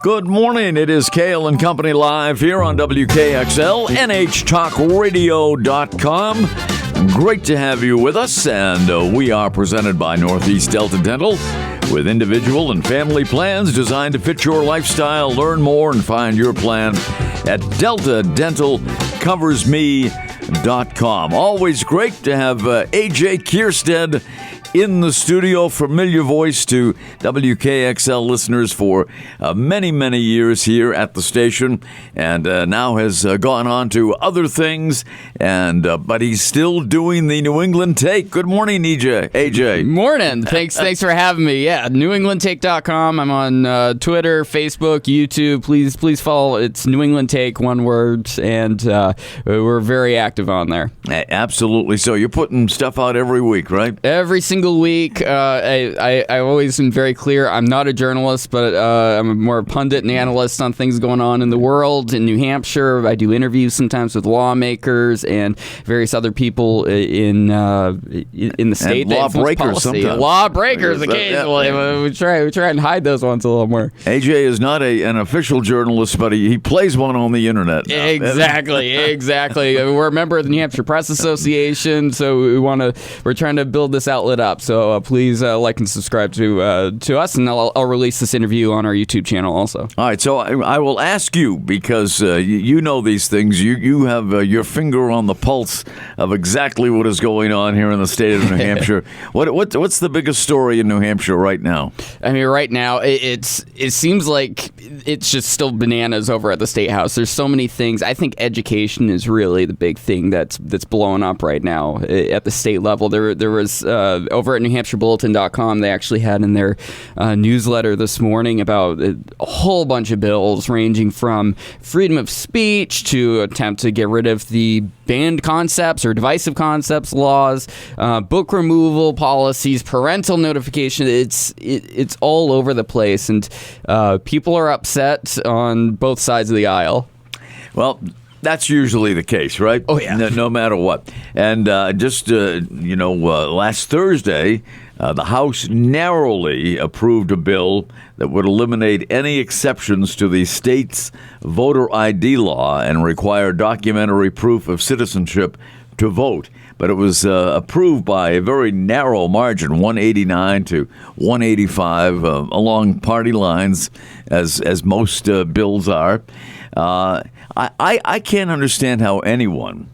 Good morning. It is Cail and Company live here on WKXL, NHTalkRadio.com. Great to have you with us, and we are presented by Northeast Delta Dental with individual and family plans designed to fit your lifestyle. Learn more and find your plan at deltadentalcoversme.com. Always great to have AJ Kierstead in the studio, familiar voice to WKXL listeners for many, many years here at the station, and now has gone on to other things, and but he's still doing the New England Take. Good morning, AJ. Morning. Thanks for having me. Yeah, NewEnglandTake.com. I'm on Twitter, Facebook, YouTube. Please follow. It's New England Take, one word, and we're very active on there. Absolutely. So you're putting stuff out every week, right? Every single week. I always am very clear. I'm not a journalist, but I'm more a pundit and analyst on things going on in the world. In New Hampshire, I do interviews sometimes with lawmakers and various other people in the state. And lawbreakers sometimes. Lawbreakers occasionally. We try and hide those ones a little more. AJ is not an official journalist, but he plays one on the internet now. Exactly. We're a member of the New Hampshire Press Association, so we're trying to build this outlet up. So please like and subscribe to us, and I'll release this interview on our YouTube channel also. All right, so I will ask you, because you know these things. You have your finger on the pulse of exactly what is going on here in the state of New Hampshire. What's the biggest story in New Hampshire right now? I mean, right now it seems like it's just still bananas over at the State House. There's so many things. I think education is really the big thing that's blowing up right now at the state level. There was over at NewHampshireBulletin.com, they actually had in their newsletter this morning about a whole bunch of bills ranging from freedom of speech to attempt to get rid of the banned concepts or divisive concepts laws, book removal policies, parental notification. It's all over the place, and people are upset on both sides of the aisle. Well, that's usually the case, right? Oh, yeah. No matter what. And last Thursday, the House narrowly approved a bill that would eliminate any exceptions to the state's voter ID law and require documentary proof of citizenship to vote. But it was approved by a very narrow margin, 189 to 185, along party lines, as most bills are. I can't understand how anyone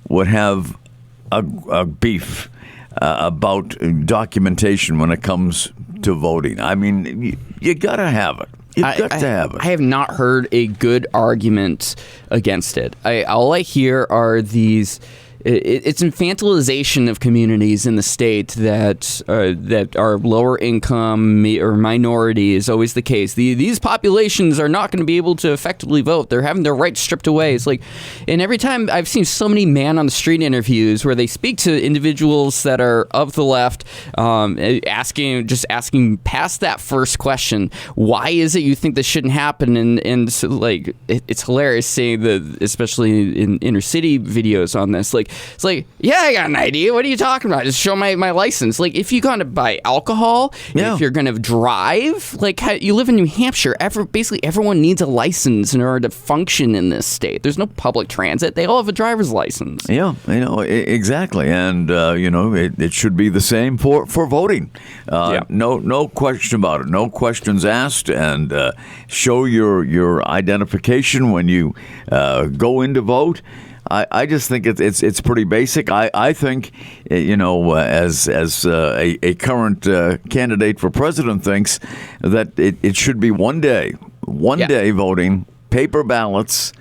would have a beef about documentation when it comes to voting. I mean, you got to have it. You've got to have it. I have not heard a good argument against it. All I hear are these... It's infantilization of communities in the state that are lower income or minority is always the case. These populations are not going to be able to effectively vote. They're having their rights stripped away. It's like, and every time I've seen so many man on the street interviews where they speak to individuals that are of the left, asking past that first question, why is it you think this shouldn't happen? And so, like, it's hilarious seeing especially in inner city videos on this, it's like, yeah, I got an idea. What are you talking about? Just show my license. Like, if you're going to buy alcohol, if you're going to drive, like, you live in New Hampshire, basically everyone needs a license in order to function in this state. There's no public transit. They all have a driver's license. Yeah, exactly. And, it should be the same for voting. No question about it. No questions asked. And show your identification when you go in to vote. I just think it's pretty basic. I think, as a current candidate for president thinks, that it should be one day voting, paper ballots,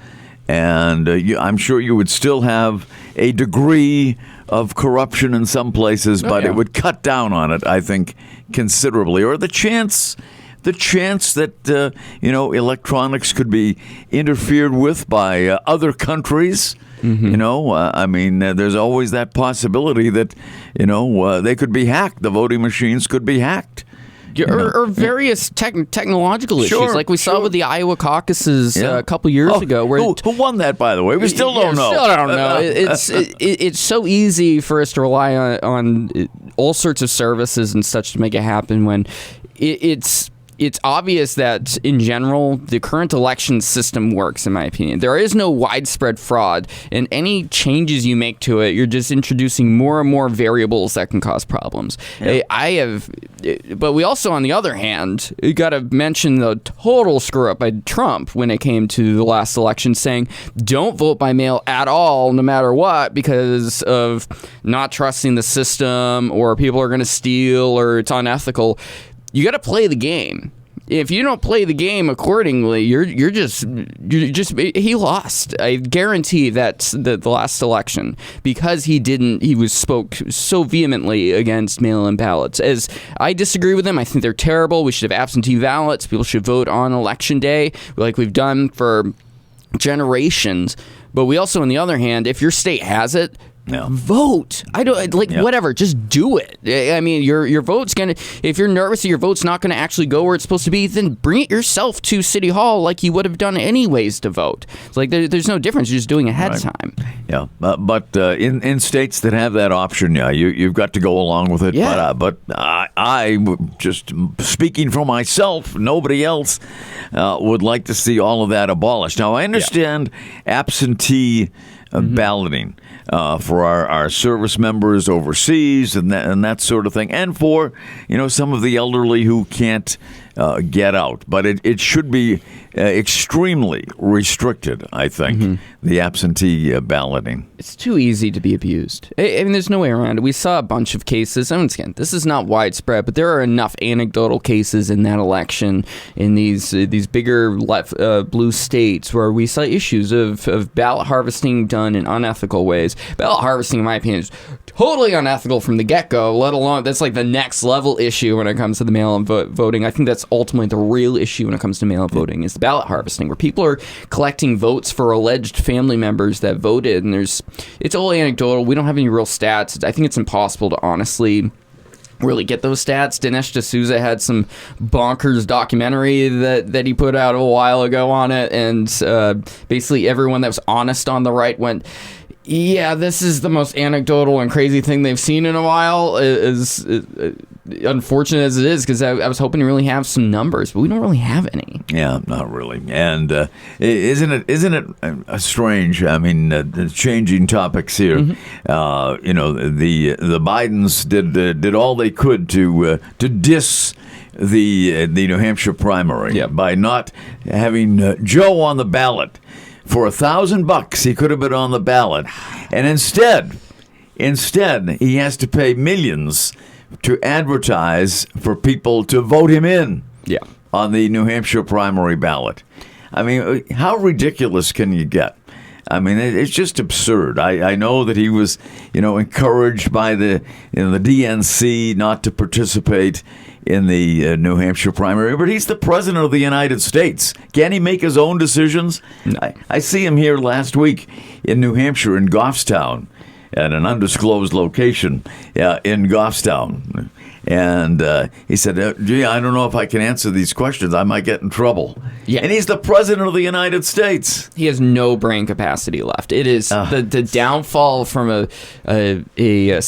and I'm sure you would still have a degree of corruption in some places, but it would cut down on it, I think, considerably. Or the chance that electronics could be interfered with by other countries. Mm-hmm. There's always that possibility that they could be hacked. The voting machines could be hacked. Or various technological issues, like we saw with the Iowa caucuses a couple years ago. Where who won that, by the way? We still don't know. Still don't know. It's so easy for us to rely on all sorts of services and such to make it happen when it's it's obvious that, in general, the current election system works, in my opinion. There is no widespread fraud, and any changes you make to it, you're just introducing more and more variables that can cause problems. Yeah. But we also, on the other hand, got to mention the total screw-up by Trump when it came to the last election, saying, don't vote by mail at all, no matter what, because of not trusting the system, or people are going to steal, or it's unethical. You got to play the game. If you don't play the game accordingly, you're just he lost. I guarantee that's the last election, because he spoke so vehemently against mail-in ballots. As I disagree with him, I think they're terrible. We should have absentee ballots. People should vote on election day, like we've done for generations. But we also, on the other hand, if your state has it, vote. I don't whatever. Just do it. I mean, your vote's gonna. If you're nervous that your vote's not gonna actually go where it's supposed to be, then bring it yourself to City Hall, like you would have done anyways to vote. It's like there's no difference. You're just doing it ahead of time. Yeah, but in states that have that option, you've got to go along with it. Yeah. But I just speaking for myself, nobody else would like to see all of that abolished. Now I understand absentee balloting for our service members overseas and that sort of thing, and for some of the elderly who can't get out. But it should be extremely restricted, I think, the absentee balloting. It's too easy to be abused. I mean, there's no way around it. We saw a bunch of cases. And again, this is not widespread, but there are enough anecdotal cases in that election in these bigger blue states where we saw issues of ballot harvesting done in unethical ways. Ballot harvesting, in my opinion, is totally unethical from the get-go, let alone that's like the next level issue when it comes to the mail-in voting. I think that's ultimately the real issue when it comes to mail-in voting, is the ballot harvesting, where people are collecting votes for alleged family members that voted, and it's all anecdotal. We don't have any real stats. I think it's impossible to honestly really get those stats. Dinesh D'Souza had some bonkers documentary that he put out a while ago on it, and basically everyone that was honest on the right went, yeah, this is the most anecdotal and crazy thing they've seen in a while, is unfortunate as it is, because I was hoping to really have some numbers, but we don't really have any. Yeah, not really. And isn't it strange? I mean, changing topics here. The Bidens did all they could to diss the New Hampshire primary by not having Joe on the ballot. For $1,000, he could have been on the ballot, and instead, he has to pay millions to advertise for people to vote him in on the New Hampshire primary ballot. I mean, how ridiculous can you get? I mean, it's just absurd. I know that he was, encouraged by the DNC not to participate in the New Hampshire primary, but he's the president of the United States. Can he make his own decisions? No. I see him here last week in New Hampshire, in Goffstown, at an undisclosed location in Goffstown. And he said, gee, I don't know if I can answer these questions. I might get in trouble. Yeah. And he's the president of the United States. He has no brain capacity left. It is the downfall from a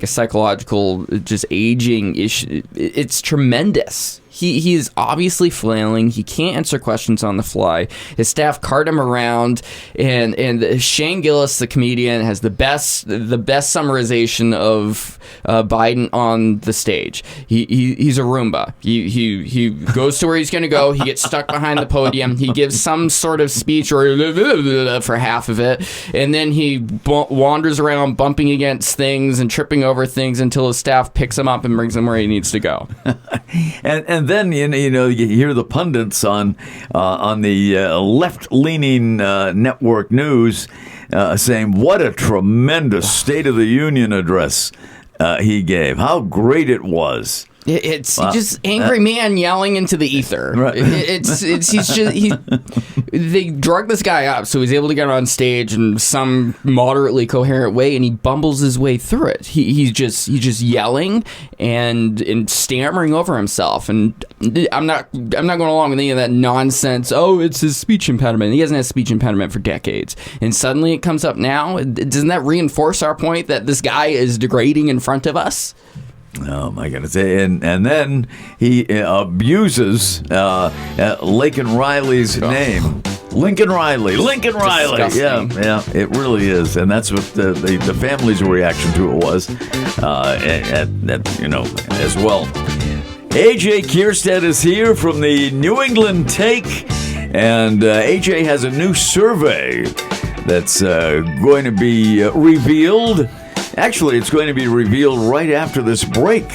psychological just aging issue. It's tremendous. He is obviously flailing. He can't answer questions on the fly. His staff cart him around, and Shane Gillis, the comedian, has the best summarization of Biden on the stage. He's a Roomba. He goes to where he's going to go. He gets stuck behind the podium. He gives some sort of speech or for half of it, and then he wanders around bumping against things and tripping over things until his staff picks him up and brings him where he needs to go. And then you hear the pundits on the left-leaning network news saying what a tremendous State of the Union address he gave. How great it was. It's just angry man yelling into the ether. Right. They drug this guy up so he's able to get on stage in some moderately coherent way, and he bumbles his way through it. He's just yelling and stammering over himself. And I'm not going along with any of that nonsense. Oh, it's his speech impediment. He hasn't had speech impediment for decades, and suddenly it comes up now. Doesn't that reinforce our point that this guy is degrading in front of us? Oh my goodness! And then he abuses Lincoln Riley's name. Lincoln Riley. Disgusting. Yeah, it really is, and that's what the family's reaction to it was, as well. AJ Kierstead is here from the New England Take, and AJ has a new survey that's going to be revealed. Actually, it's going to be revealed right after this break.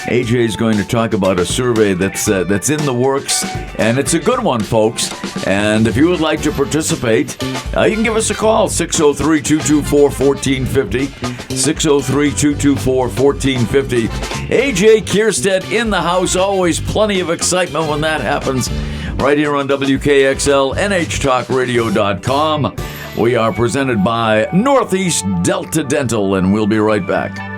AJ is going to talk about a survey that's in the works, and it's a good one, folks. And if you would like to participate, you can give us a call, 603-224-1450, 603-224-1450. AJ Kierstead in the house, always plenty of excitement when that happens, right here on WKXL, NHTalkRadio.com. We are presented by Northeast Delta Dental, and we'll be right back.